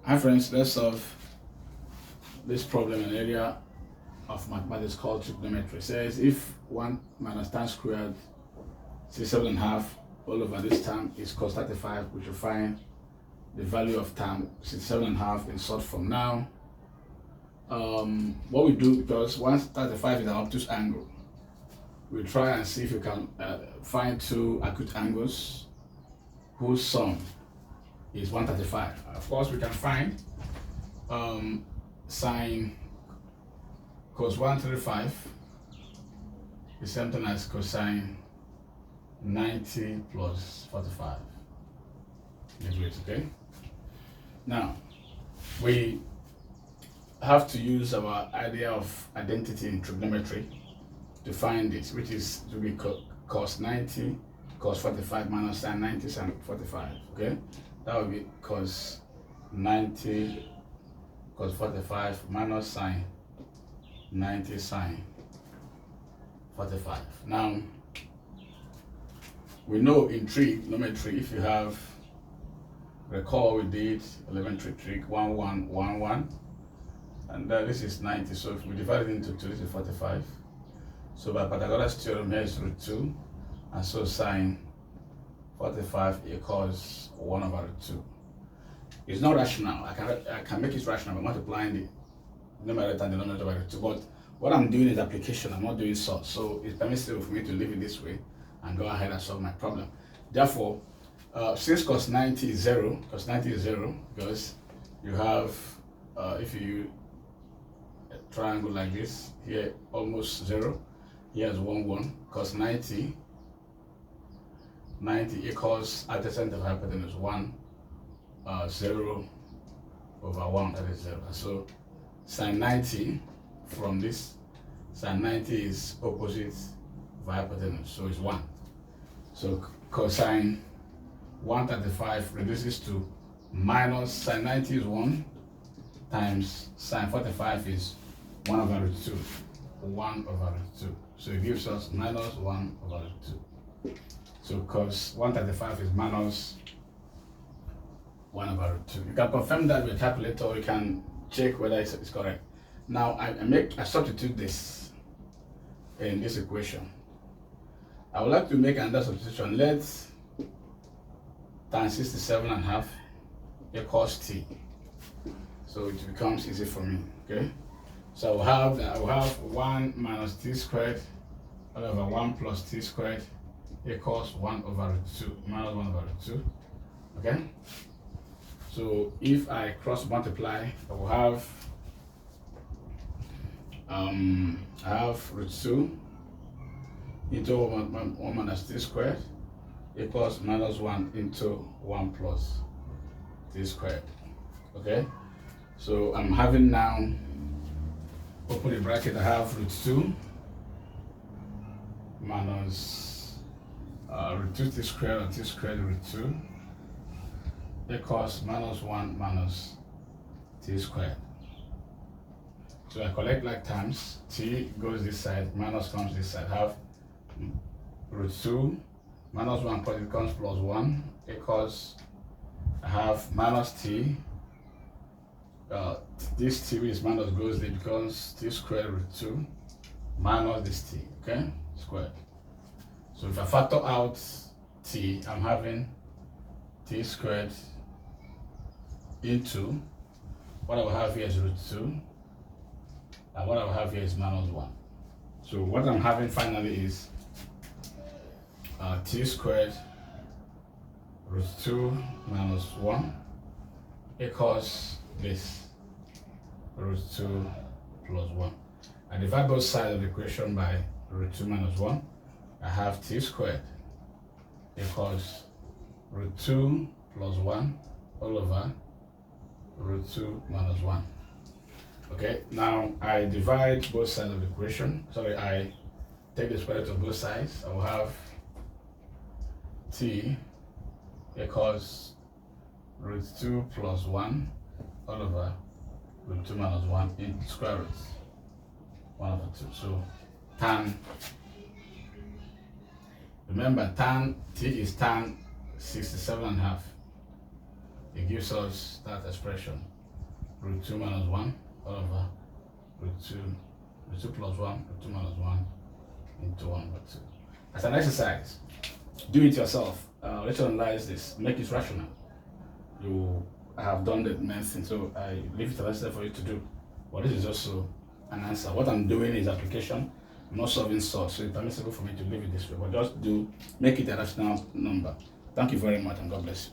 Hi friends, let's solve this problem in an area of mathematics called trigonometry. It says if 1 minus tan squared 67.5 all over this term is cos 35, we should find the value of term 67.5 in short form. Now, what we do, because 135 is an obtuse angle, we try and see if we can find two acute angles whose sum is 135. Of course, we can find sine cos 135 is something as cosine 90 plus 45 degrees. Okay, now we have to use our idea of identity in trigonometry to find this, which is to be cos 90 cos 45 minus sine 90 sine 45. Okay, that would be cos 90 cos 45 minus sine 90 sine 45. Now, we know in trigonometry, if you have, recall we did elementary trig 1 1 1 1, and this is 90, so if we divide it into 2, this is 45. So by Pythagoras theorem, here is root 2, and so sine 45 equals 1 over root 2. It's not rational. I can make it rational by multiplying the numerator and denominator by root 2, but what I'm doing is application, I'm not doing sort, so it's permissible for me to leave it this way and go ahead and solve my problem. Therefore, since cos 90 is 0, cos 90 is 0, because you have, if you use a triangle like this, here almost 0, here is 1 1, cos 90 equals adjacent of hypotenuse 1, 0 over 1, that is 0. So sine 90 from this, sine 90 is opposite of hypotenuse, so it's 1. So cosine 135 reduces to minus sine 90 is 1 times sine 45 is 1 over root 2. 1 over root 2. So it gives us minus 1 over root 2. So cos 135 is minus 1 over root 2. You can confirm that with a calculator, or you can check whether it's correct. Now I substitute this in this equation. I would like to make another substitution. Let tan 67.5 equals t. So it becomes easy for me. Okay. So I will have 1 minus t squared all over 1 plus t squared equals 1 over root 2 minus 1 over root 2. Okay. So if I cross multiply, I will have root 2 into 1 minus t squared equals minus 1 into 1 plus t squared. Okay, so I'm having now, open the bracket, I have root 2 minus root 2 t squared and t squared root 2 equals minus 1 minus t squared. So I collect like terms, t goes this side, minus comes this side. I have root 2 minus 1 plus it becomes plus 1 equals, I have minus t, this t is minus goes there, becomes t squared root 2 minus this t, okay, squared. So if I factor out t, I'm having t squared into, what I will have here is root 2, and what I will have here is minus 1. So what I'm having finally is t squared root 2 minus 1 equals this, root 2 plus 1. I divide both sides of the equation by root 2 minus 1. I have t squared equals root 2 plus 1 all over root 2 minus 1. Okay, now I divide both sides of the equation. Sorry, I take the square root of both sides. I will have t equals root 2 plus 1 all over root 2 minus 1 in square root 1 over 2. So tan, remember tan t is tan 67.5. It gives us that expression. root 2 minus 1 all over root 2 plus 1, root 2 minus 1 into 1 over 2. As an exercise, do it yourself. Rationalize this, make it rational. You have done the main thing, so I leave it as for you to do. But this is also an answer. What I'm doing is application, I'm not solving source, so it's permissible for me to leave it this way. But just make it a rational number. Thank you very much, and God bless you.